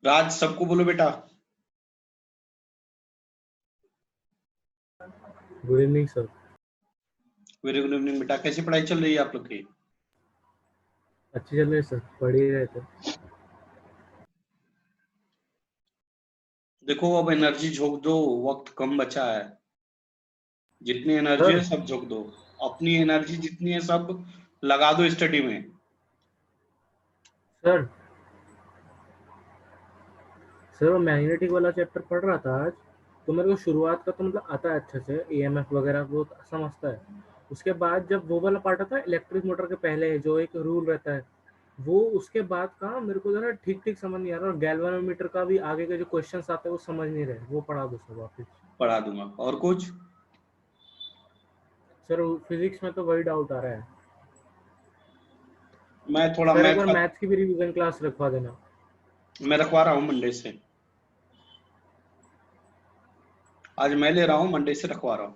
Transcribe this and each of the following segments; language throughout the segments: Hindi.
राज सबको बोलो बेटा। Good evening sir. Very good evening बेटा। कैसी पढ़ाई चल रही है आप लोग की? अच्छी चल रही है सर, पढ़ ही रहे थे। देखो अब एनर्जी झोंक दो, वक्त कम बचा है। जितनी एनर्जी है सब झोंक दो। अपनी एनर्जी जितनी है सब लगा दो स्टडी में। सर वो मैग्नेटिक वाला चैप्टर पढ़ रहा था आज, तो मेरे को शुरुआत का तो मतलब आता है अच्छे से, ईएमएफ वगैरह वो समझता है। उसके बाद जब वो वाला पार्ट आता है इलेक्ट्रिक मोटर के पहले जो एक रूल रहता है, वो उसके बाद का मेरे को जरा ठीक समझ नहीं आ रहा। और गैल्वेनोमीटर का भी आगे के जो क्वेश्चंस आते हैं वो समझ नहीं रहे, वो पढ़ा दो सर वापस। पढ़ा दूंगा। और कुछ? सर फिजिक्स में तो वही डाउट आ रहा है। मैं थोड़ा सर एक बार मैथ्स की भी रिवीजन क्लास रखवा देना। मैं रखवा रहा हूँ मंडे से। आज मैं ले रहा हूँ, मंडे से रखवा रहा हूँ।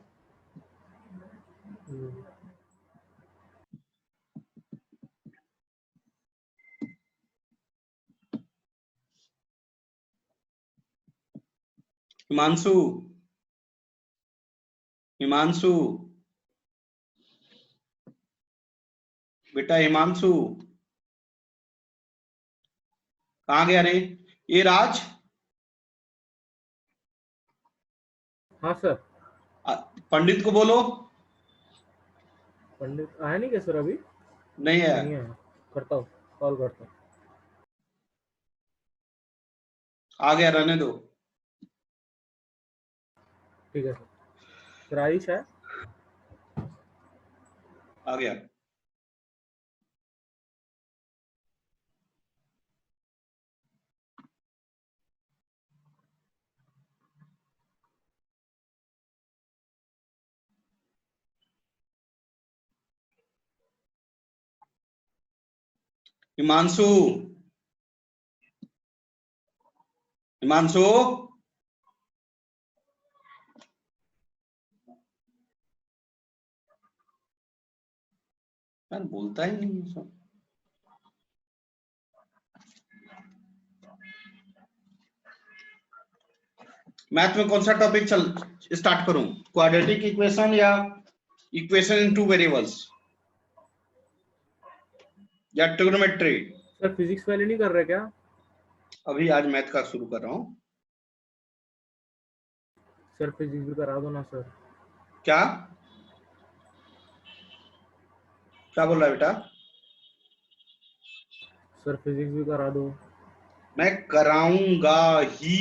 हिमांशु, हिमांशु बेटा, हिमांशु कहाँ गया रे? ये राज। हाँ सर। पंडित को बोलो। पंडित आया नहीं क्या सर अभी? नहीं है। नहीं है, करता हूँ, कॉल करता हूँ। आ गया, रहने दो। ठीक है सर। आयुष है? आ गया। हिमांशु, हिमांशु यार बोलता ही नहीं है सब। मैथ में कौन सा टॉपिक स्टार्ट करूं? क्वाड्रेटिक इक्वेशन या इक्वेशन इन टू वेरिएबल्स या ट्रिग्नोमेट्री? सर फिजिक्स वाले नहीं कर रहे क्या? अभी आज मैथ का शुरू कर रहा हूं। सर फिजिक्स भी करा दो ना सर। क्या क्या बोल रहा है बेटा? सर फिजिक्स भी करा दो। मैं कराऊंगा ही,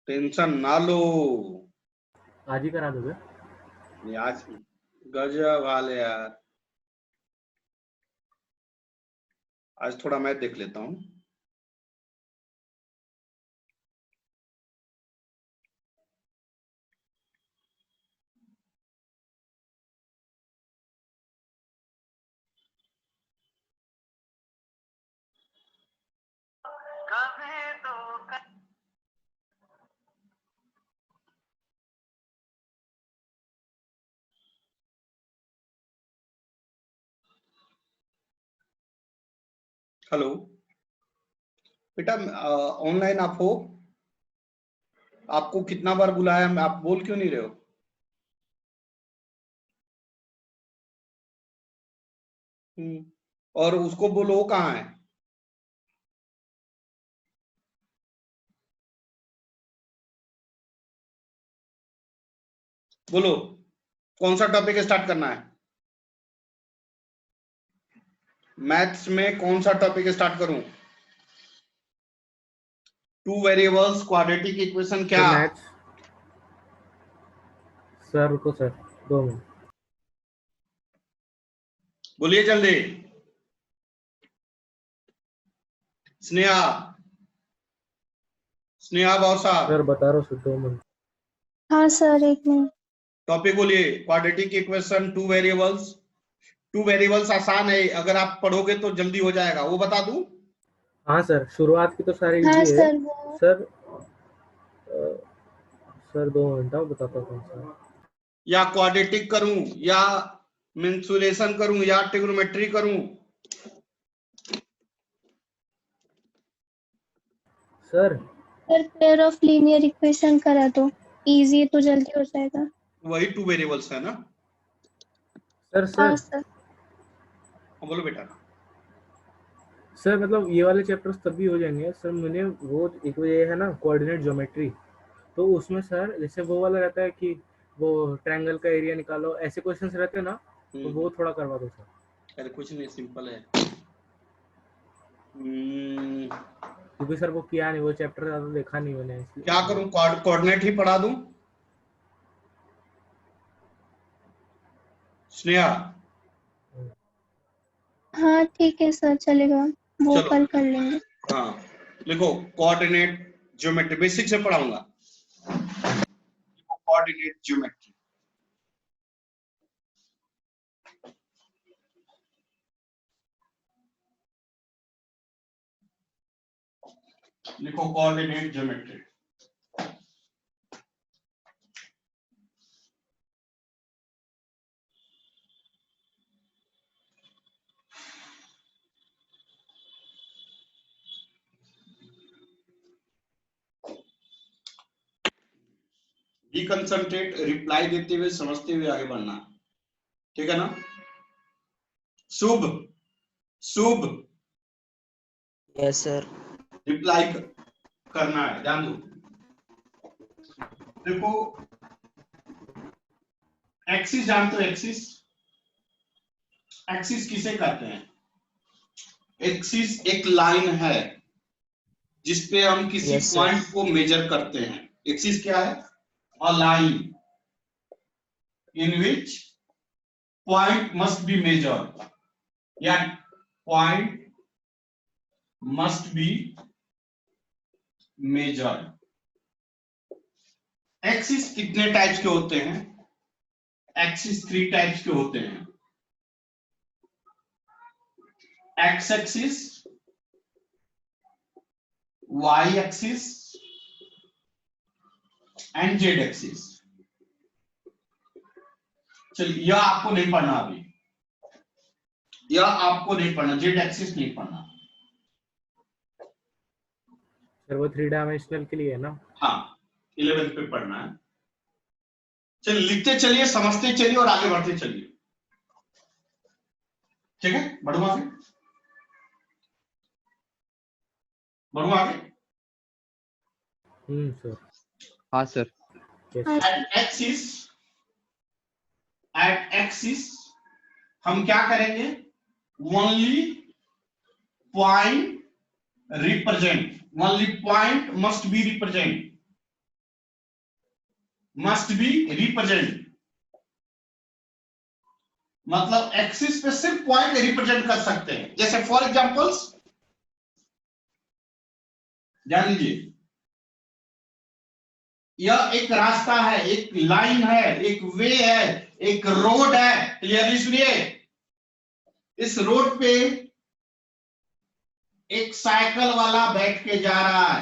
टेंशन ना लो। आज ही करा दोगे? आज गजब हाल है यार। आज थोड़ा मैथ देख लेता हूं। हेलो बेटा, ऑनलाइन आप हो? आपको कितना बार बुलाया, आप बोल क्यों नहीं रहे हो? और उसको बोलो वो कहाँ है? बोलो कौन सा टॉपिक स्टार्ट करना है? मैथ्स में कौन सा टॉपिक स्टार्ट करूं? टू वेरिएबल्स, क्वाड्रेटिक इक्वेशन, क्या? Sir maths. सर रुको सर, 2 मिनट। बोलिए जल्दी। स्नेहा, स्नेहा बौसा, सर बता रहा हूँ सर, 2 मिनट। हाँ सर, 1 मिनट। टॉपिक बोलिए। Quadratic equation, two variables. Two variables आसान है, अगर आप पढ़ोगे तो जल्दी हो जाएगा। वो बता दूं? हाँ सर, शुरुआत की तो सारी हाँ इजी है। सर वो सर सर 2 मिनट आओ, बताता हूँ कौन सा। या क्वाड्रेटिक करूं, या मेंसुरेशन करूं, या ट्रिग्नोमेट्री करूं? Sir pair of linear equation करा दो, इजी तो जल्दी हो जाएगा। वही 2 वेरिएबल्स है ना? सर हाँ सर सर। हाँ, बोलो बेटा। सर मतलब ये वाले चैप्टर्स तभी हो जाएंगे सर। मैंने वो एक ये है ना कोऑर्डिनेट ज्योमेट्री, तो उसमें सर जैसे वो वाला रहता है कि वो ट्रायंगल का एरिया निकालो, ऐसे क्वेश्चंस रहते हैं ना, तो वो थोड़ा करवा दो सर। अरे कुछ नहीं, सिंपल है। क्योंकि सर वो किया नहीं, वो चैप्टर ज्यादा देखा नहीं मैंने, इसलिए। क्या करूं, कोऑर्डिनेट ही पढ़ा दूं? स्नेहा, हाँ ठीक है सर, चलेगा, वो चलो। कल कर लेंगे। हाँ, देखो कोऑर्डिनेट ज्योमेट्री बेसिक से पढ़ाऊंगा। कोऑर्डिनेट ज्योमेट्री, लिखो coordinate geometry. Be concentrate, reply देते हुए समझते हुए आगे बढ़ना, ठीक है ना? Shubh Shubh yes sir. Reply करना है, ध्यान दो। देखो एक्सिस जानते हो? एक्सिस, एक्सिस किसे कहते हैं? एक्सिस एक लाइन है जिसपे हम किसी Yes, sir. पॉइंट को मेजर करते हैं। एक्सिस क्या है? A line in which point must be measured, या point must be measured. Axis कितने टाइप्स के होते हैं? एक्सिस 3 टाइप्स के होते हैं। X axis, Y axis and Z axis. चलिए, यह आपको नहीं पढ़ना अभी, यह आपको नहीं पढ़ना, जेड एक्सिस नहीं पढ़ना। सर वो 3 डायमेंशनल के लिए है ना? हाँ, 11th पे पढ़ना है। चलिए लिखते चलिए, समझते चलिए और आगे बढ़ते चलिए, ठीक है? बढ़ो आगे, बढ़ो आगे। सर। हाँ सर। Yes. एट एक्सिस हम क्या करेंगे? Only point represent, only point must B represent, must be represent. मतलब एक्सिस पे सिर्फ पॉइंट रिप्रेजेंट कर सकते हैं। जैसे फॉर एग्जांपल्स जान लीजिए, यह एक रास्ता है, एक लाइन है, एक वे है, एक रोड है। क्लियरली सुनिए, इस रोड पे एक साइकिल वाला बैठ के जा रहा है।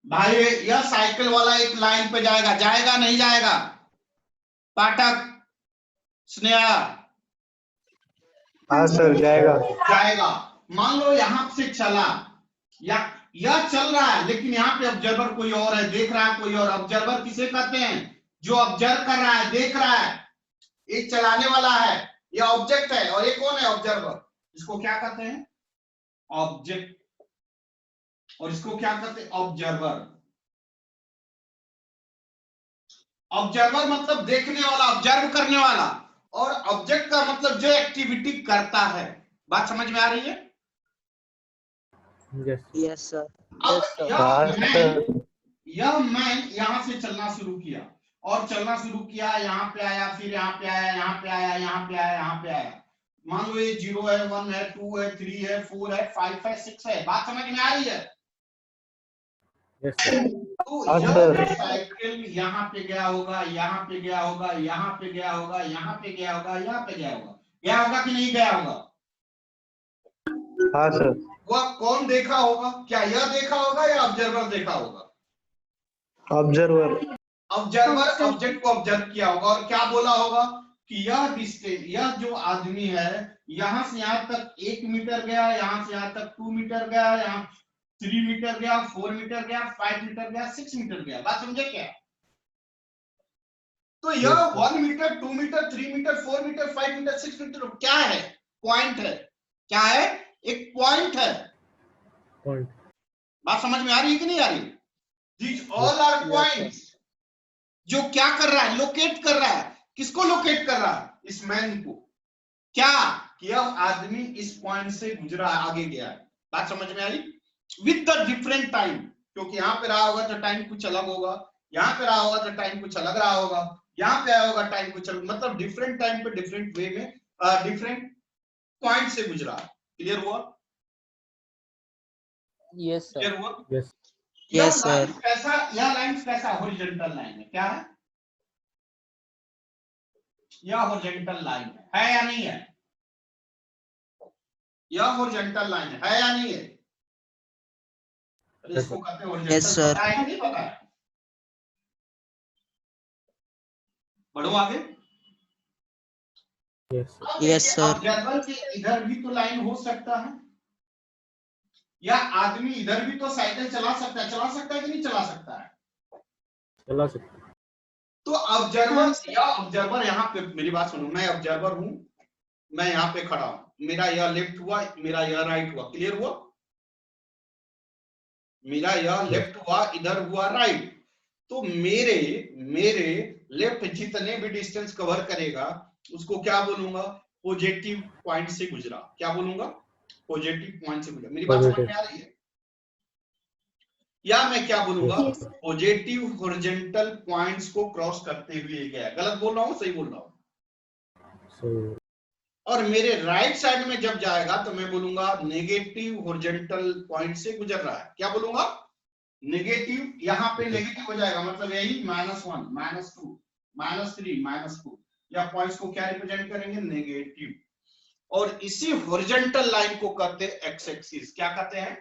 भाई, यह साइकिल वाला एक लाइन पे जाएगा, जाएगा नहीं जाएगा? पाठक, स्नेहा, हाँ सर, जाएगा। जाएगा। मान लो यहां से चला, या यह चल रहा है, लेकिन यहाँ पे ऑब्जर्वर कोई और है, देख रहा है कोई और। ऑब्जर्वर किसे कहते हैं? जो ऑब्जर्व कर रहा है, देख रहा है। एक चलाने वाला है, यह ऑब्जेक्ट है, और ये कौन है? ऑब्जर्वर। इसको क्या कहते हैं? ऑब्जेक्ट। और इसको क्या कहते हैं? ऑब्जर्वर। ऑब्जर्वर मतलब देखने वाला, ऑब्जर्व करने वाला। और ऑब्जेक्ट का मतलब जो एक्टिविटी करता है। बात समझ में आ रही है? Yes sir. अब यह मैन यहां से चलना शुरू किया, और चलना शुरू किया, यहाँ पे आया, फिर यहाँ पे आया, यहाँ पे आया, यहाँ पे आया, यहाँ पे आया। मान लो ये 0 है, 1 है, 2 है, 3 है, 4 है, 5 है, 6 है। बात समझ में आ रही है? तो यह साइकिल यहाँ पे गया होगा, यहाँ पे गया होगा, यहाँ पे गया होगा, यहाँ पे गया होगा, यहाँ पे गया होगा। गया होगा कि नहीं गया होगा? हाँ सर। वह कौन देखा होगा? क्या यह देखा होगा या ऑब्जर्वर देखा होगा? ऑब्जर्वर। ऑब्जर्वर ऑब्जेक्ट को ऑब्जर्व किया होगा और क्या बोला होगा? कि यह डिस्टेंस, यह जो आदमी है यहां से यहां तक 1 मीटर गया, यहां से यहां तक 2 मीटर गया, यहां 3 मीटर गया, 4 मीटर गया, 5 मीटर गया, 6 मीटर गया। बात समझे क्या? तो यह 1 metre, 2 metre, 3 metre, 4 metre, 5 metre, 6 metre क्या है? पॉइंट है। क्या है? एक पॉइंट है। पॉइंट। बात समझ में आ रही है कि नहीं आ रही? These all are points. जो क्या कर रहा है? लोकेट कर रहा है। किसको लोकेट कर रहा है? इस मैन को। क्या कि यह आदमी इस पॉइंट से गुजरा, आगे गया है। बात समझ में आई? विद द डिफरेंट टाइम, क्योंकि यहां पे रहा होगा तो टाइम कुछ अलग होगा, यहां पे रहा होगा तो टाइम कुछ अलग रहा होगा, यहां पे आया होगा टाइम कुछ अलग, मतलब डिफरेंट टाइम पे डिफरेंट वे में डिफरेंट पॉइंट से गुजरा। क्लियर हुआ? Yes sir. क्लियर हुआ? Yes yes sir. यह लाइन कैसा? हॉरिजॉन्टल लाइन है। क्या है? यह हॉरिजॉन्टल लाइन है या नहीं है? यह हॉरिजॉन्टल लाइन है या नहीं है? इसको कहते हैं हॉरिजॉन्टल। Yes, sir. पता है कि नहीं पता है? बढ़ो आगे। Yes Yes, sir. ऑब्जर्वर के इधर भी तो लाइन हो सकता है, या आदमी इधर भी तो साइकिल चला सकता है। चला सकता है कि नहीं चला सकता है? चला सकते हैं। तो ऑब्जर्वर, या ऑब्जर्वर यहाँ पे, मेरी बात सुनो, मैं ऑब्जर्वर हूं, मैं यहाँ पे खड़ा हूं, मेरा यह लेफ्ट हुआ, मेरा यह राइट हुआ। क्लियर हुआ? मेरा यह लेफ्ट हुआ, इधर हुआ राइट। तो मेरे मेरे लेफ्ट जितने भी डिस्टेंस कवर करेगा उसको क्या बोलूंगा? पॉजिटिव पॉइंट से गुजरा। क्या बोलूंगा? पॉजिटिव पॉइंट से गुजरा। मेरी बात समझ में आ रही है? या मैं क्या बोलूंगा? Yes. पॉजिटिव हॉरिजॉन्टल पॉइंट्स को क्रॉस करते हुए गया। गलत बोल रहा हूं? सही बोल रहा हूं? सो और मेरे राइट साइड में जब जाएगा तो मैं बोलूंगा नेगेटिव हॉरिजॉन्टल पॉइंट से गुजर रहा है। क्या बोलूंगा? नेगेटिव। यहां पे नेगेटिव हो जाएगा, मतलब यही -1, -2, -3, -2, या पॉइंट्स को क्या रिप्रेजेंट करेंगे? नेगेटिव। और इसी हॉरिजॉन्टल लाइन को कहते हैं एक्स एक्सिस। क्या कहते हैं?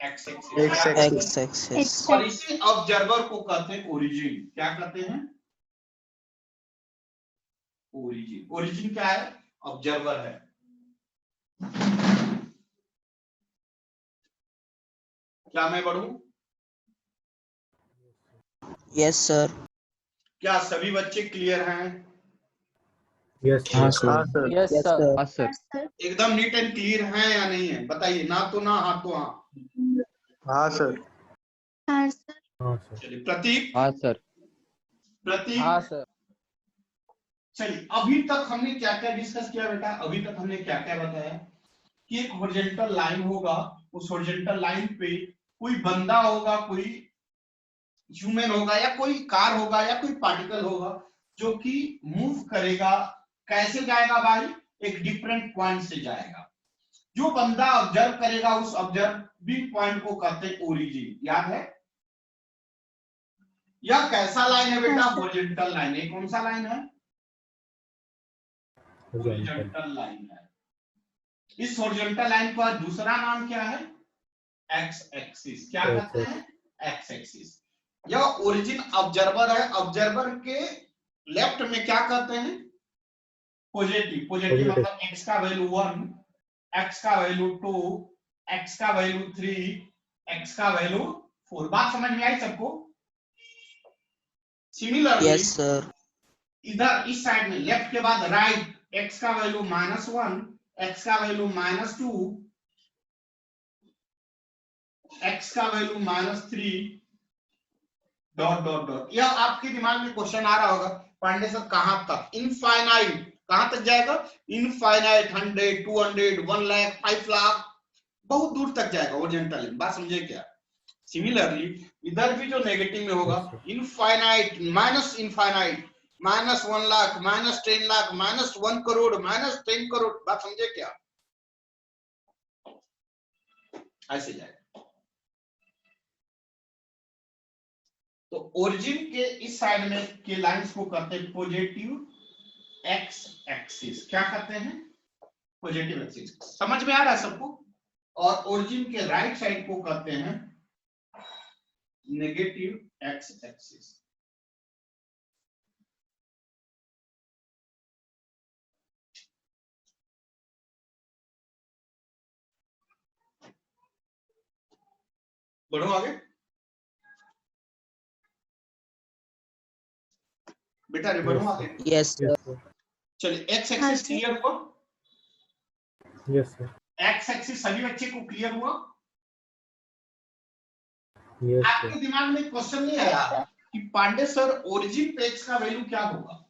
X axis. X axis. और इसी ऑब्जर्वर को कहते हैं ओरिजिन। क्या कहते हैं? ओरिजिन। ओरिजिन क्या है? ऑब्जर्वर है। क्या मैं बढ़ूं? Yes, sir. क्या सभी बच्चे क्लियर हैं? यस हाँ सर। सर। Yes, sir. हाँ सर। एकदम नीट एंड क्लियर हैं या नहीं है? बताइए, ना तो ना, हाँ तो हाँ। हाँ सर। हाँ सर। हाँ सर। चलिए प्रतीक। हाँ सर। प्रतीक। हाँ सर। चलिए, अभी तक हमने क्या क्या डिस्कस किया बेटा? अभी तक हमने क्या क्या बताया कि एक हॉरिजॉन्टल लाइन होगा, उस हॉरिजॉन्टल लाइन पे कोई बंदा होगा, कोई ह्यूमन होगा, या कोई कार होगा, या कोई पार्टिकल होगा जो कि मूव करेगा। कैसे जाएगा भाई? एक डिफरेंट पॉइंट से जाएगा। जो बंदा ऑब्जर्व करेगा उस ऑब्जर्विंग पॉइंट को कहते हैं ओरिजिन। याद है? यह कैसा लाइन है बेटा? हॉरिजॉन्टल लाइन है। कौन सा लाइन है? हॉरिजॉन्टल लाइन है। इस हॉरिजॉन्टल लाइन का दूसरा नाम क्या है? X axis. क्या कहते हैं? X axis. यह ओरिजिन ऑब्जर्वर है। ऑब्जर्वर के लेफ्ट में क्या कहते हैं? पॉजिटिव। पॉजिटिव मतलब एक्स का वैल्यू 1, एक्स का वैल्यू 2, एक्स का वैल्यू 3, एक्स का वैल्यू 4। बात समझ में आई सबको? Similarly Yes, sir. इधर इस साइड में लेफ्ट के बाद राइट, एक्स का वैल्यू -1, एक्स का वैल्यू -2, एक्स का वैल्यू -3, डॉट डॉट डॉट। यह आपके दिमाग में क्वेश्चन आ रहा होगा, पांडे सर कहां तक? इनफाइनाइट। कहां तक जाएगा? इनफाइनाइट। 100, 200, 1 लाख, 5 लाख, बहुत दूर तक जाएगा हॉरिजॉन्टल लाइन। बात समझे क्या? सिमिलरली इधर भी जो नेगेटिव में होगा, infinite, minus infinite, -1 lakh, -10 lakh, -1 crore, -10 crore. बात समझे क्या? ऐसे जाएगा। तो ओरिजिन के इस साइड में के लाइंस को कहते हैं पॉजिटिव एक्स एक्सिस। क्या कहते हैं? Positive axis. समझ में आ रहा है सबको? और ओरिजिन के राइट साइड को कहते हैं नेगेटिव एक्स एक्सिस। बढ़ो आगे बेटा रे, बढ़ो आगे। Yes, sir. Yes, sir. चलिए एक्स हाँ एक्सिस सर। क्लियर हुआ? Yes, sir. एक्स एक्सिस सभी बच्चे को क्लियर हुआ? Yes, sir. आपके दिमाग में क्वेश्चन नहीं आया कि पांडे सर ओरिजिन पे एक्स का वैल्यू क्या होगा?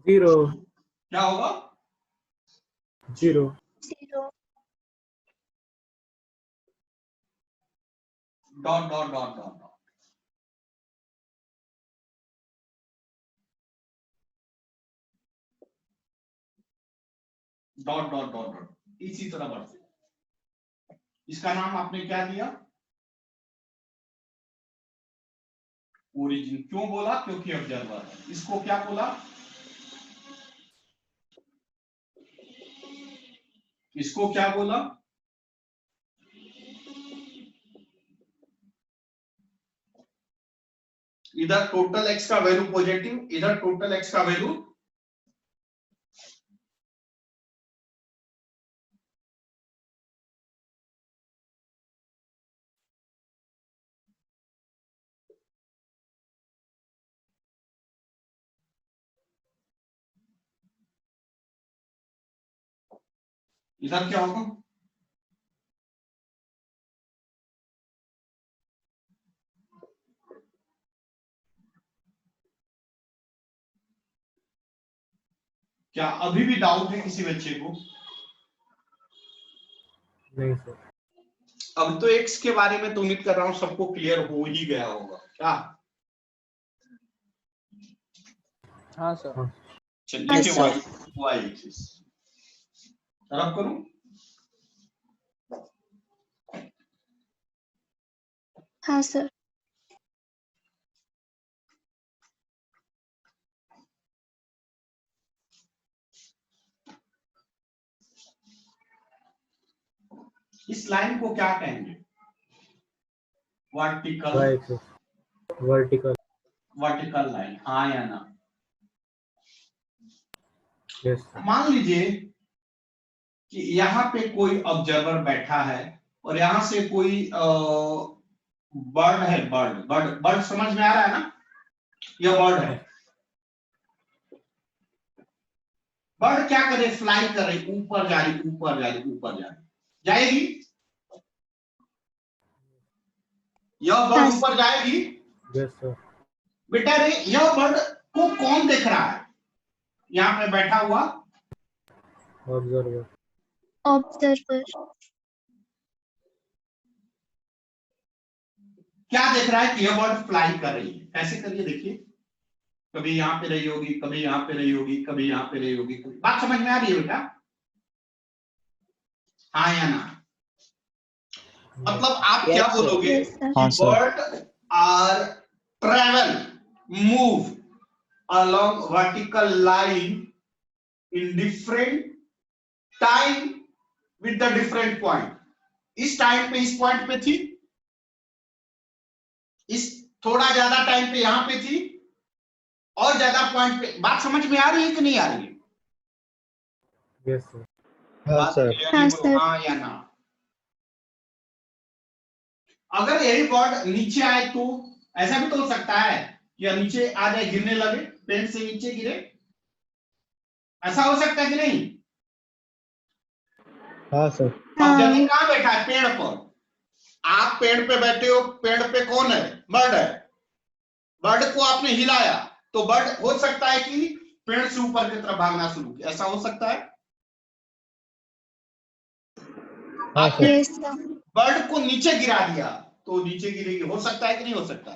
0. क्या होगा? 0. 0 dot dot dot dot dot dot dot dot dot इसी तरह बढ़ते। इसका नाम आपने क्या दिया? ओरिजिन। क्यों बोला? क्योंकि ऑब्जर्वर है। इसको क्या बोला? इसको क्या बोला? इधर टोटल एक्स का वैल्यू पॉजिटिव, इधर टोटल एक्स का वैल्यू इधर क्या होगा? क्या अभी भी डाउट है किसी बच्चे को? नहीं सर। अब तो एक्स के बारे में तो उम्मीद कर रहा हूं सबको क्लियर हो ही गया होगा। क्या? हाँ सर। चलिए Yes, sir. वाई एक्सिस रब करूं? हाँ सर। इस लाइन को क्या कहेंगे? Vertical. Y axis. Vertical. Vertical line, हाँ या ना? Yes, sir. मान लीजिए कि यहाँ पे कोई ऑब्जर्वर बैठा है और यहां से कोई बर्ड है। बर्ड बर्ड बर्ड समझ में आ रहा है ना? यह बर्ड है। बर्ड क्या करे? फ्लाई कर रही, ऊपर जा रही, ऊपर जा रही, ऊपर जा रही, जाएगी? यह बर्ड Yes. ऊपर जाएगी? Yes, sir. बेटा रे, यह बर्ड को कौन देख रहा है यहाँ पे बैठा हुआ? Observer. Observer. क्या देख रहा है कि यह बर्ड फ्लाई कर रही है। कैसे करिए देखिए, कभी यहाँ पे रही होगी, कभी यहाँ पे रही होगी, कभी यहाँ पे रही होगी। बात समझ में आ रही है बेटा? हाँ या ना? मतलब आप क्या Yes, sir. बोलोगे Yes, sir. हाँ, कि sir. Bird are travel move along vertical line in different time with the different point. इस टाइम पे इस पॉइंट पे थी, इस थोड़ा ज्यादा टाइम पे यहां पे थी, और ज्यादा पॉइंट पे। बात समझ में आ रही है कि नहीं आ रही है? Yes, sir. हाँ बात सर। clearly हाँ, बोलो, सर। हाँ या ना? अगर यही बर्ड नीचे आए तो ऐसा भी तो हो सकता है कि नीचे आ जाए, गिरने लगे, पेड़ से नीचे गिरे। ऐसा हो सकता है कि नहीं? हाँ सर। अब जमीन हाँ। कहां बैठा है? पेड़ पर। आप पेड़ पे बैठे हो, पेड़ पे कौन है? बर्ड है। बर्ड को आपने हिलाया तो बर्ड हो सकता है कि पेड़ से ऊपर की तरफ भागना शुरू किया। ऐसा हो सकता है? हाँ आपने सर। Yes, sir. बर्ड को नीचे गिरा दिया तो नीचे गिरेगी। हो सकता है कि नहीं हो सकता?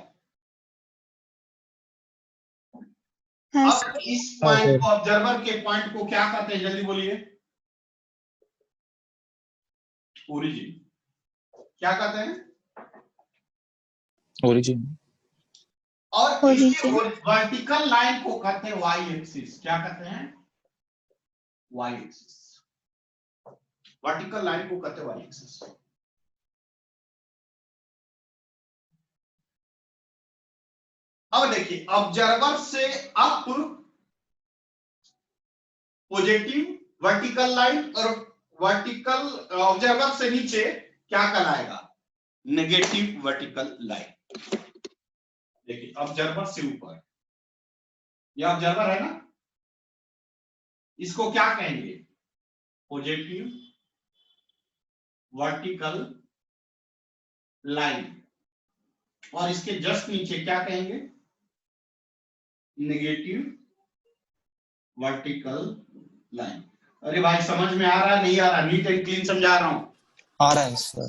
हाँ, अब sir. इस हाँ, पॉइंट सर। को, ऑब्जर्वर के पॉइंट को क्या कहते हैं? जल्दी बोलिए। ओरिजिन। क्या कहते हैं? Origin. और इसी Origin. वर्टिकल लाइन को कहते हैं वाई एक्सिस। क्या कहते हैं? Y axis. वर्टिकल लाइन को कहते हैं वाई एक्सिस। अब देखिए, ऑब्जर्वर से अप पॉजिटिव वर्टिकल लाइन और वर्टिकल ऑब्जर्वर से नीचे क्या कहलाएगा? Negative vertical line. देखिए ऑब्जर्वर से ऊपर, ये ऑब्जर्वर है ना, इसको क्या कहेंगे? Positive vertical line. और इसके जस्ट नीचे क्या कहेंगे? Negative vertical line. अरे भाई समझ में आ रहा है नहीं आ रहा? नीट एंड क्लीन समझा रहा हूं। आ रहा है सर।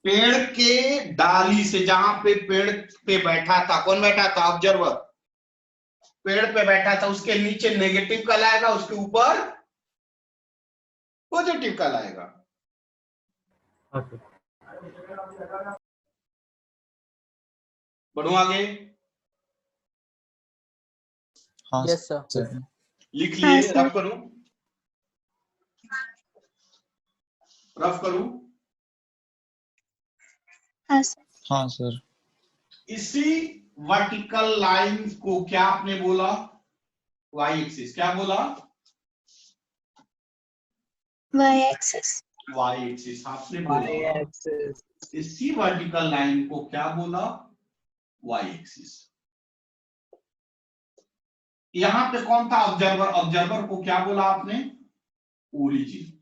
पेड़ के डाली से, जहां पे पेड़ पे बैठा था, कौन बैठा था? ऑब्जर्वर। पेड़ पे बैठा था, उसके नीचे नेगेटिव कहलाएगा, उसके ऊपर पॉजिटिव कहलाएगा। हाँ सर। बढ़ो आगे। हाँ यस सर। लिख हाँ, लिए? सर। रफ करूं? रफ करूं? हाँ सर। हाँ सर। इसी वर्टिकल लाइन को क्या आपने बोला? Y axis. क्या बोला? Y axis. वाई एक्सिस आपने बोला। इसी वर्टिकल लाइन को क्या बोला? Y axis. यहां पे कौन था? ऑब्जर्वर। ऑब्जर्वर को क्या बोला आपने? ओरिजिन।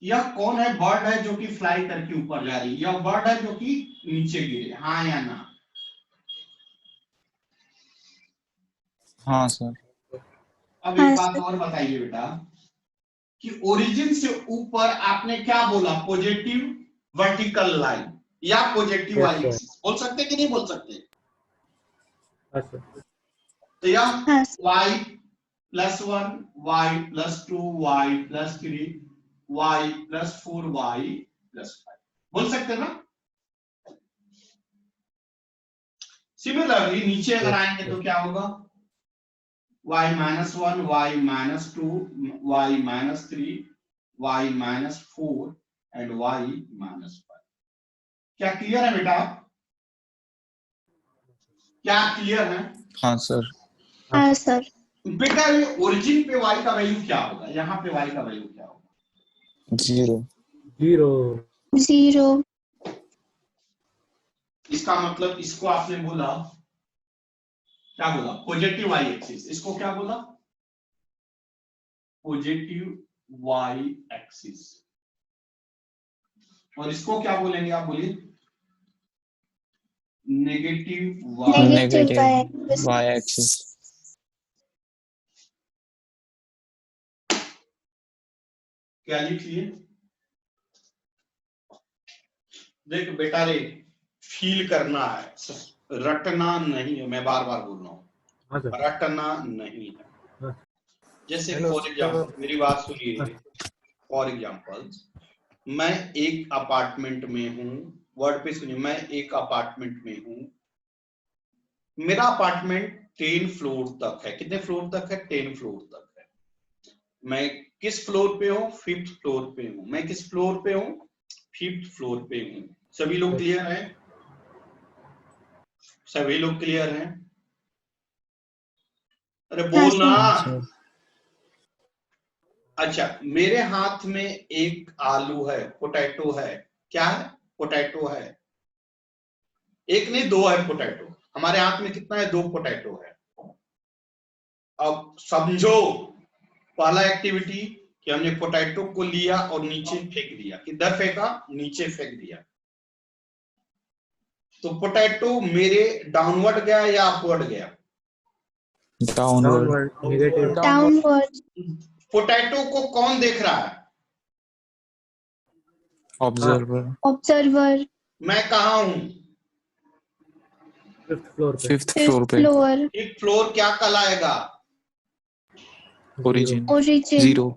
यह कौन है? बर्ड है जो कि फ्लाई करके ऊपर जा रही है, यह बर्ड है जो कि नीचे गिरे। हाँ या ना? हाँ सर। अब हाँ, एक बात सर। और बताइए बेटा, कि ओरिजिन से ऊपर आपने क्या बोला? पॉजिटिव वर्टिकल लाइन या positive Yes, Y sir. Axis. बोल सकते कि नहीं बोल सकते? हाँ सर। तो यह हाँ, sir. y+1, y+2, y+3, y+4, y+5 बोल सकते ना? सिमिलरली नीचे अगर आएंगे तो क्या होगा? y-1, y-2, y-3, y-4 and y-5। क्या क्लियर है बेटा? क्या क्लियर है? हाँ सर। हाँ, सर। बेटा ये ओरिजिन पे y का वैल्यू क्या होगा? यहाँ पे y का वैल्यू क्या होगा? 0। 0। 0। इसका मतलब इसको आपने बोला, क्या बोला? Positive Y axis. इसको क्या बोला? Positive Y axis. और इसको क्या बोलेंगे आप? बोलिए। Negative Y. Negative Y axis. Y axis. क्या लिख लिए? देख बेटा रे, फील करना है, रटना नहीं है। मैं बार बार बोल रहा हूँ, हाँ सर। रटना नहीं है। हाँ। जैसे Hello, फॉर एग्जाम्पल, sir. मेरी बात सुनिए। फॉर एग्जाम्पल, मैं एक अपार्टमेंट में हूं। वर्ड पे सुनिए, मैं एक अपार्टमेंट में हूं। मेरा अपार्टमेंट 10 फ्लोर तक है। कितने फ्लोर तक है? 10 फ्लोर तक है। मैं किस फ्लोर पे हूं? 5th फ्लोर पे हूं। मैं किस फ्लोर पे हूं? 5th फ्लोर पे हूं। सभी लोग क्लियर हैं? सभी लोग क्लियर हैं? अरे बोलना। सर। अच्छा, मेरे हाथ में एक आलू है, पोटैटो है। क्या है? पोटैटो है। एक नहीं, 2 है पोटैटो। हमारे हाथ में कितना है? 2 पोटैटो है। अब समझो पहला एक्टिविटी कि हमने पोटैटो को लिया और नीचे फेंक दिया। किधर फेंका? नीचे फेंक दिया। तो पोटैटो मेरे डाउनवर्ड गया या अपवर्ड गया? डाउनवर्ड। नेगेटिव। डाउनवर्ड। पोटैटो को कौन देख रहा है? ऑब्जर्वर। ऑब्जर्वर। मैं कहा हूं? 5th फ्लोर पे। 5th फ्लोर पे। फ्लोर। एक फ्लोर क्या कहलाएगा? ओरिजिन। ओरिजिन। 0।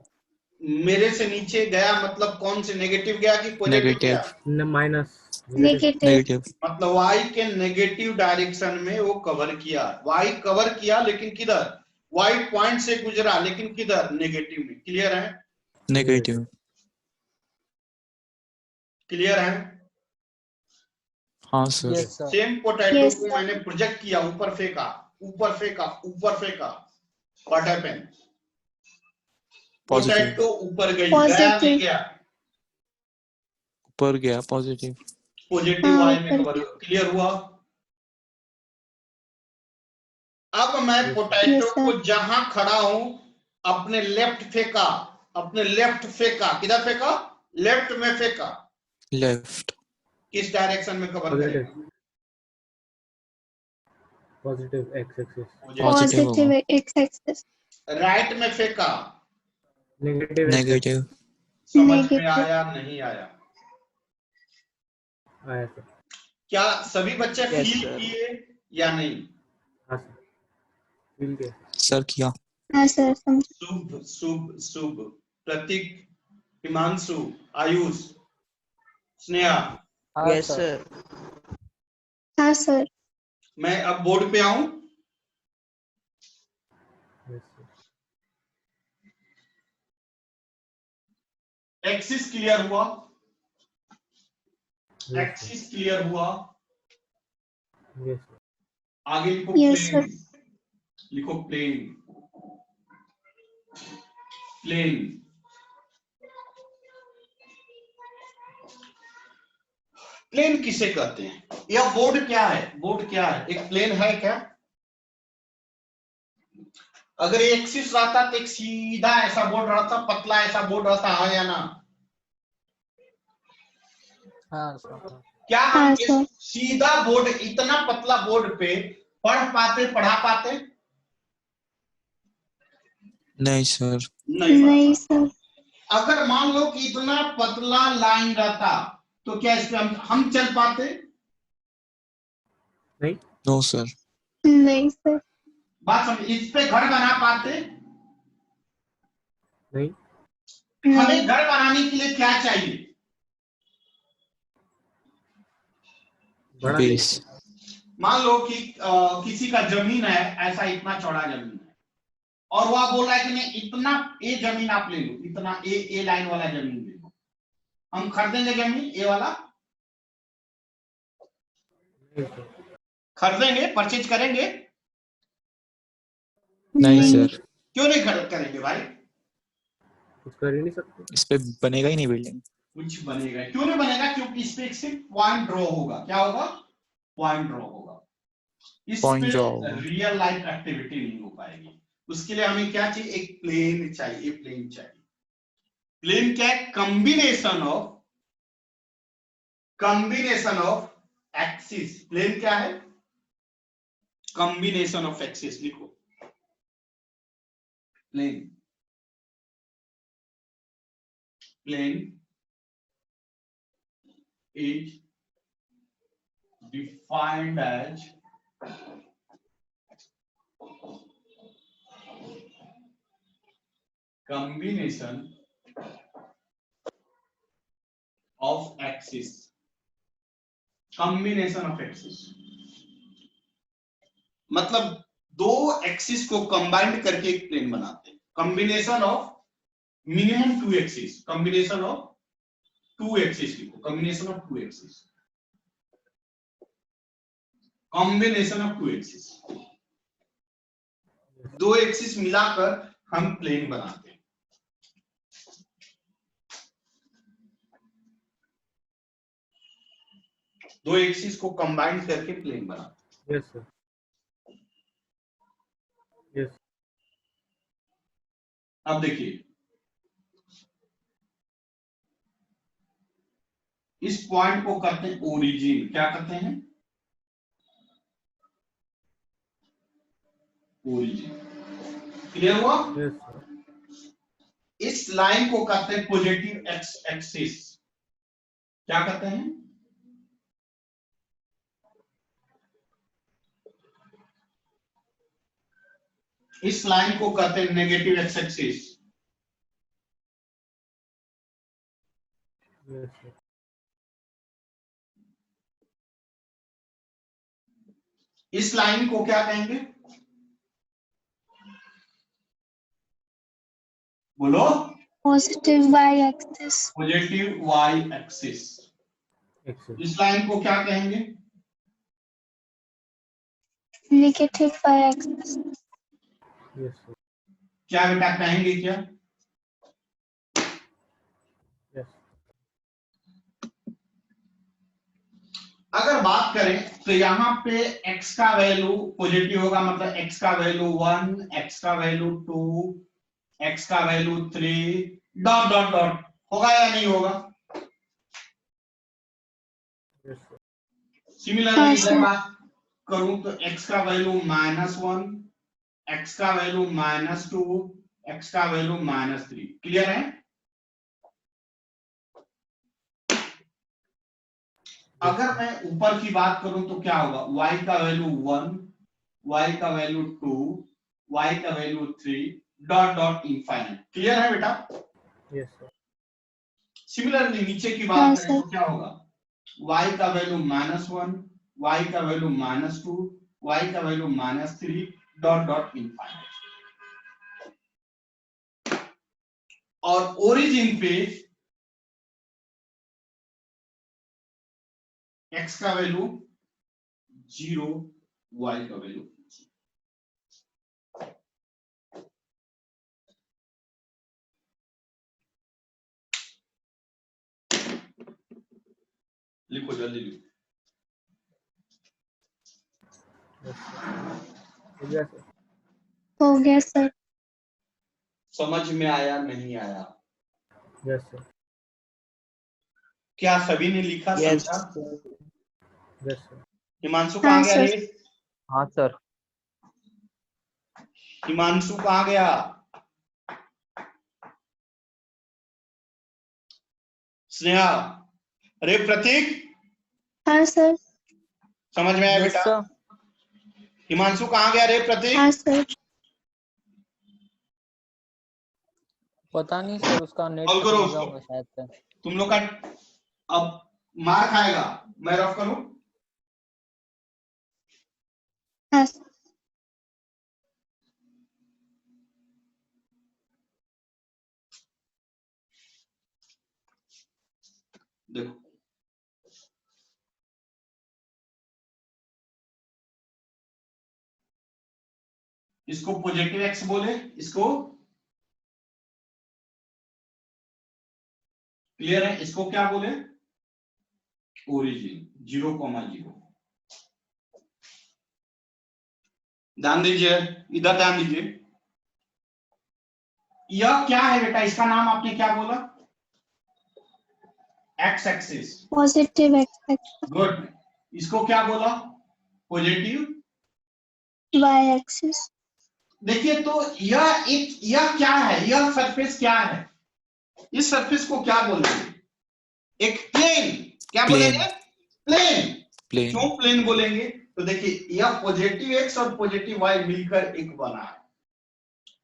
मेरे से नीचे गया मतलब कौन से? नेगेटिव गया कि पॉजिटिव गया? माइनस। नेगेटिव। नेगेटिव। मतलब y के नेगेटिव डायरेक्शन में वो कवर किया। y कवर किया लेकिन किधर? y पॉइंट से गुजरा लेकिन किधर? नेगेटिव में। क्लियर है? नेगेटिव। क्लियर है? हाँ sir. Yes sir. Same potato Yes, को sir. मैंने प्रोजेक्ट किया, ऊपर फेंका, ऊपर फेंका, ऊपर फेंका। What happened? पॉजिटिव। पोटैटो ऊपर गई, गया नहीं Positive. गया? ऊपर गया पॉजिटिव। पॉजिटिव हाँ, वाई में ऊपर कवर क्लियर हुआ। अब मैं Yes, पोटैटो yes, sir. को जहां खड़ा हूं अपने लेफ्ट फेंका, अपने लेफ्ट फेंका, किधर फेंका? लेफ्ट में फेंका। लेफ्ट। किस डायरेक्शन में कवर करेगा? Positive x axis, positive Positive होगा। x-axis. राइट में फेंका। Negative x negative. समझ में Negative. आया नहीं आया? आया सर। क्या सभी बच्चे Yes, फील sir. किए या नहीं? हाँ सर, मिल गया। सर किया। हाँ सर, समझ. शुभ शुभ शुभ। प्रतीक, हिमांशु, आयुष, स्नेहा, Yes, sir. हाँ सर. मैं अब बोर्ड पे आऊं। Yes, sir. एक्सिस क्लियर हुआ? Yes, sir. एक्सिस क्लियर हुआ? Yes, sir. आगे लिखो Yes, प्लेन। लिखो प्लेन। प्लेन। प्लेन किसे कहते हैं? यह बोर्ड क्या है? बोर्ड क्या है? एक प्लेन है क्या? अगर ये एक्सिस रहता तो एक सीधा ऐसा बोर्ड रहता, पतला ऐसा बोर्ड रहता, हाँ या ना? हाँ सर. क्या हम हाँ इस सर. सीधा बोर्ड, इतना पतला बोर्ड पे पढ़ पाते, पढ़ा पाते? नहीं सर। नहीं पढ़ा नहीं पाते। सर. अगर मान लो कि इतना पतला लाइन रहता तो क्या इस पे हम चल पाते? नहीं, नो सर। नहीं सर. बात समझ। इस पे घर बना पाते? नहीं, हमें नहीं. घर बनाने के लिए क्या चाहिए? बड़ा बेस। मान लो कि किसी का जमीन है, ऐसा इतना चौड़ा जमीन है, और वह बोल रहा है कि नहीं इतना ए जमीन आप ले लो, इतना ए लाइन वाला जमीन ले लो। हम खरीदेंगे जमीन ए वाला? नहीं सर। खरीदेंगे, परचेज करेंगे? नहीं नहीं. सर। क्यों नहीं खरीद करेंगे भाई? कुछ कर ही नहीं सकते। इस पे बनेगा ही नहीं बिल्डिंग। कुछ बनेगा? क्यों नहीं बनेगा? क्योंकि इस पे सिर्फ पॉइंट ड्रॉ होगा। क्या होगा? पॉइंट ड्रॉ होगा। इस पॉइंट पे ड्रॉ होगा। रियल लाइफ एक्टिविटी नहीं हो पाएगी। उसके लिए हमें क्या चाहिए? एक प्लेन चाहिए। प्लेन चाहिए। प्लेन क्या है? Combination of axis. प्लेन क्या है? Combination of axis. लिखो plane. Plane is defined as combination of axis. combination of axis मतलब दो एक्सिस को कंबाइंड करके एक प्लेन बनाते हैं। Combination of minimum two axis. Combination of two axis लिखो। Combination of two axis. Combination of two axis. दो एक्सिस मिलाकर हम प्लेन बनाते हैं। दो एक्सिस को कंबाइंड करके प्लेन बनाते हैं। Yes sir. यस। अब देखिए, इस पॉइंट को करते हैं ओरिजिन। क्या करते हैं? ओरिजिन। क्लियर हुआ? Yes sir. इस लाइन को कहते हैं पॉजिटिव एक्स एक्सिस। क्या कहते हैं? इस लाइन को कहते हैं negative X axis. Yes sir. इस लाइन को क्या कहेंगे? बोलो। Positive y-axis. Positive Y axis. Axis. इस लाइन को क्या कहेंगे? Negative y-axis. Yes sir. क्या बेटा कहेंगे क्या? यस। अगर बात करें तो यहाँ पे x का वैल्यू पॉजिटिव होगा, मतलब x का वैल्यू 1, x का वैल्यू 2, x का वैल्यू 3 डॉट डॉट डॉट होगा या नहीं होगा? Yes, sir. सिमिलरली हाँ, इधर sir. बात करूं तो x का वैल्यू -1, x का वैल्यू -2, x का वैल्यू -3। क्लियर है? अगर मैं ऊपर की बात करूं तो क्या होगा? y का वैल्यू 1, y का वैल्यू 2, y का value 3 dot dot infinite. Clear है बेटा? Yes, sir. सिमिलरली नीचे की हाँ, बात करें sir. तो क्या होगा? y का वैल्यू -1, y का वैल्यू -2, y का वैल्यू -3 डॉट डॉट इनफाइनाइट। और ओरिजिन पे x का वैल्यू 0, y का वैल्यू 0। लिखो, जल्दी लिखो। Yes, sir. हो गया सर. समझ में आया नहीं आया? Yes, sir. क्या सभी ने लिखा, Yes, समझा? sir. Yes, sir. हिमांशु हाँ, कहाँ गया sir. रे? हाँ सर. हिमांशु कहाँ गया? स्नेहा? अरे प्रतीक, हाँ सर. समझ में आया Yes, बेटा? sir. हिमांशु कहाँ गया रे प्रतीक? हाँ सर. पता नहीं सर, उसका नेट कॉल खत्म करो हो गया उसको। होगा शायद से. तुम लोग का अब मार खाएगा। मैं रफ करूं? हाँ सर. देखो, इसको पॉजिटिव एक्स बोले, इसको क्लियर है? इसको क्या बोले? ओरिजिन 0,0। ध्यान दीजिए, इधर ध्यान दीजिए। यह क्या है बेटा? इसका नाम आपने क्या बोला? X axis. Positive X. Good. इसको क्या बोला? Positive Y axis. देखिए, तो यह क्या है? यह सरफेस क्या है? इस सरफेस को क्या बोलेंगे? एक प्लेन। क्या प्लेन। बोलेंगे? प्लेन। प्लेन। क्यों प्लेन बोलेंगे? तो देखिए, यह पॉजिटिव एक्स और पॉजिटिव वाई मिलकर एक बना है।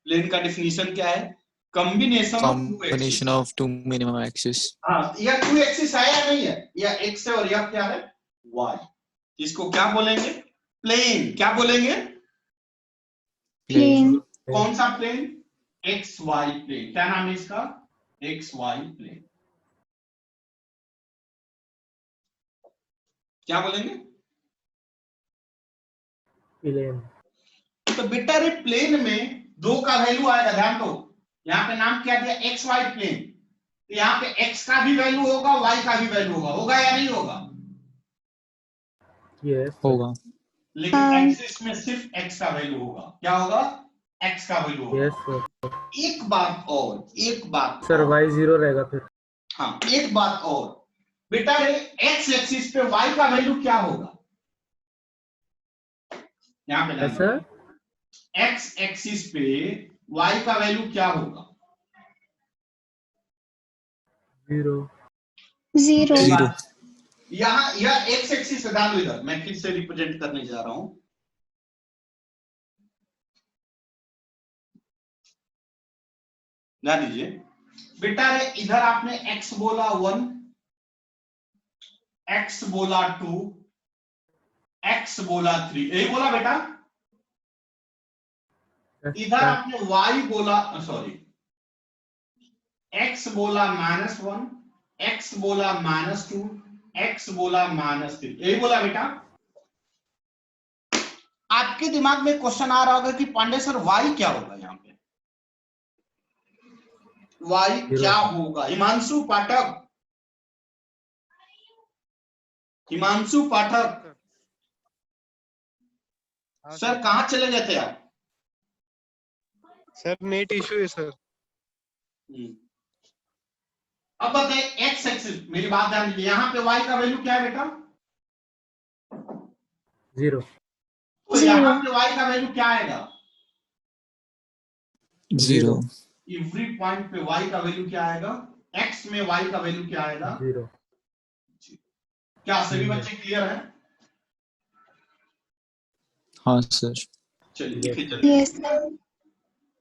प्लेन का डेफिनेशन क्या है? Combination of two axis. Combination of two minimum axes. हाँ, यह टू एक्सिस है या नहीं है? यह एक्स है और यह क्या है? वाई। इसको क्या बोलेंगे? प्लेन। क्या बोलेंगे? प्लेन. कौन सा प्लेन? X Y plane. क्या नाम है इसका? X Y plane. क्या बोलेंगे? प्लेन. तो बेटा रे, प्लेन में 2 का वैल्यू आएगा। ध्यान दो, यहाँ पे नाम क्या दिया? X Y plane. तो यहाँ पे एक्स का भी वैल्यू होगा, वाई का भी वैल्यू होगा। होगा या नहीं होगा? Yes, sir. होगा। लेकिन हाँ. एक्सिस में सिर्फ एक्स का वैल्यू होगा। क्या होगा? एक्स का वैल्यू होगा। Yes, sir. एक बात और, एक बात सर और। y 0 रहेगा फिर. हाँ, एक बात और बेटा रे, एक्स एक्सिस पे वाई का वैल्यू क्या होगा? यहाँ पे ध्यान सर दो। एक्स एक्सिस पे वाई का वैल्यू क्या होगा? 0. 0. Zero. यहाँ यह एक्स एक्सिस से डालो इधर। मैं फिर से रिप्रेजेंट करने जा रहा हूं। ध्यान दीजिए बेटा रे, इधर आपने x बोला 1, x बोला 2, x बोला 3, यही बोला बेटा? इधर आपने y बोला, सॉरी, x बोला -1, x बोला -2, x बोला -3, यही बोला बेटा? आपके दिमाग में क्वेश्चन आ रहा होगा कि पांडे सर y क्या होगा? यहाँ पे y क्या होगा? हिमांशु पाठक, हिमांशु पाठक सर कहाँ चले गए थे आप? सर नेट इशू है सर। अब बताइए एक्स एक्सिस, मेरी बात ध्यान दीजिए, यहाँ पे y का वैल्यू क्या है बेटा? 0। तो यहाँ पे y का वैल्यू क्या आएगा? 0 एवरी पॉइंट पे y का वैल्यू क्या आएगा? x में y का वैल्यू क्या आएगा? 0। क्या सभी बच्चे क्लियर है? हाँ सर। चलिए लिखिए जल्दी, यस सर।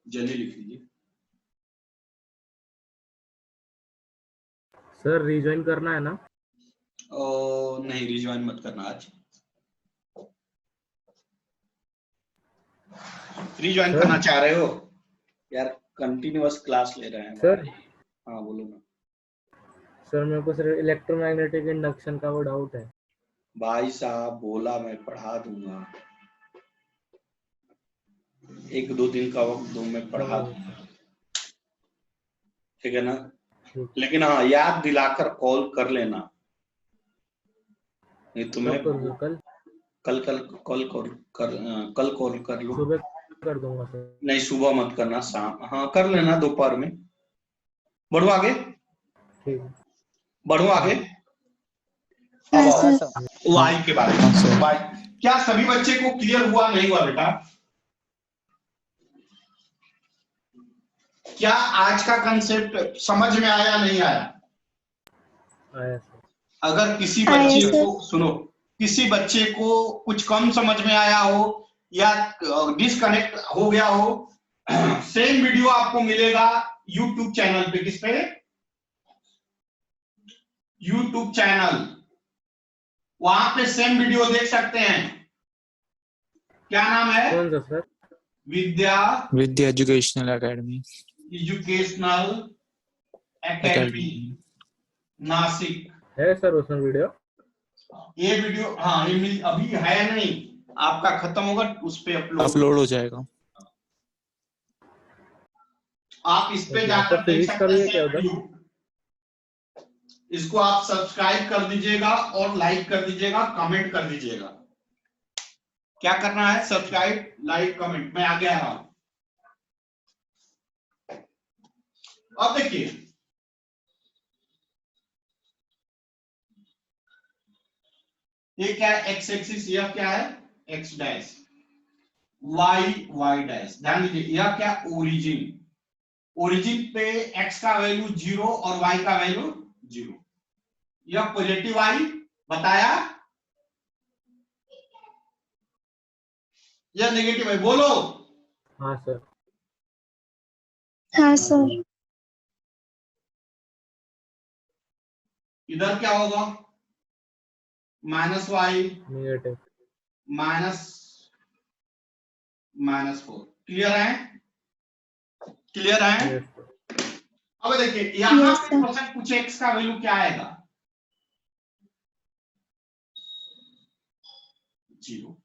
जल्दी लिख लीजिए। सर रिज्वाइन करना है ना? नहीं रिज्वाइन मत करना आज। Rejoin sir? करना चाह रहे हो यार? कंटिन्यूअस क्लास ले रहे हैं सर? हाँ बोलो ना। सर मेरे को सिर्फ इलेक्ट्रोमैग्नेटिक इंडक्शन का वो डाउट है। भाई साहब बोला मैं पढ़ा दूंगा, 1-2 दिन का वक्त दो, मैं पढ़ा दूंगा, ठीक है ना? लेकिन हाँ याद दिलाकर कॉल कर लेना, नहीं तुम्हें कल कल कॉल कर लो। सुबह कर दूंगा सर। नहीं सुबह मत करना, शाम हाँ कर लेना, दोपहर में। बढ़ो आगे, ठीक है। बढ़ो आगे। हाँ अब सर। सर वाई के बारे हाँ में, सर। वाई क्या सभी बच्चे को क्लियर हुआ नहीं हुआ बेटा? क्या आज का कंसेप्ट समझ में आया नहीं आया? आया सर। अगर किसी आया बच्चे सर। को सुनो, किसी बच्चे को कुछ कम समझ में आया हो या डिसकनेक्ट हो गया हो, सेम वीडियो आपको मिलेगा यूट्यूब चैनल पे। किस पे? यूट्यूब चैनल, वहां पे सेम वीडियो देख सकते हैं। क्या नाम है? कौन सा sir? Vidya educational academy educational academy Nashik है सर उसमें वीडियो? ये वीडियो हाँ ये अभी है नहीं, आपका खत्म होगा उस पे अपलोड हो जाएगा। आप इस पे ओके, जाकर आपका देख फिजिक्स का सकते भी हैं है क्या सेम उधर? वीडियो। इसको आप सब्सक्राइब कर दीजिएगा और लाइक कर दीजिएगा, कमेंट कर दीजिएगा। क्या करना है? Subscribe, like, comment. मैं आगे आ रहा हूं। अब देखिए ये क्या है? एक्स एक्सिस, यह क्या है? X dash, Y Y dash. ध्यान दीजिए यह क्या? ओरिजिन। ओरिजिन पे एक्स का वैल्यू 0 और वाई का वैल्यू 0। यह पॉजिटिव आई बताया, यह नेगेटिव है। बोलो। हाँ सर। हाँ सर। इधर क्या होगा? Minus Y negative. Minus 4। Clear है? क्लियर है? Yes sir. अब देखिए यहां Yes, पे sir. क्वेश्चन पूछे एक्स का वैल्यू क्या आएगा? 0।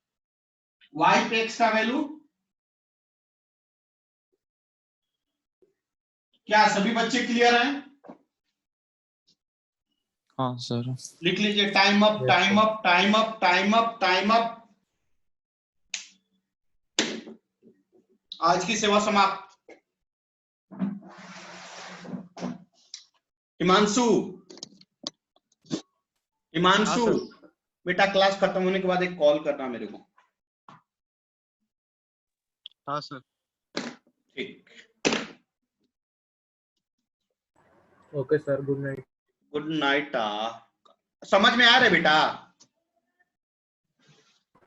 वाई पे एक्स का वैल्यू क्या? सभी बच्चे क्लियर हैं? हाँ सर। लिख लीजिए time up, Yes, time sir. Up, time up, time up, time up. आज की सेवा समाप्त। हिमांशु, हिमांशु हाँ, बेटा क्लास खत्म होने के बाद एक कॉल करना मेरे को। हाँ सर। ठीक, okay sir, good night. Good night. समझ में आ रहा है बेटा?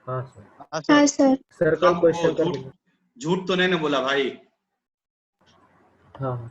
हाँ सर। हाँ हाँ सर। सर। सर कल सबको क्वेश्चन कर झूठ देंगे। झूठ तो नहीं ना बोला भाई? हाँ हाँ।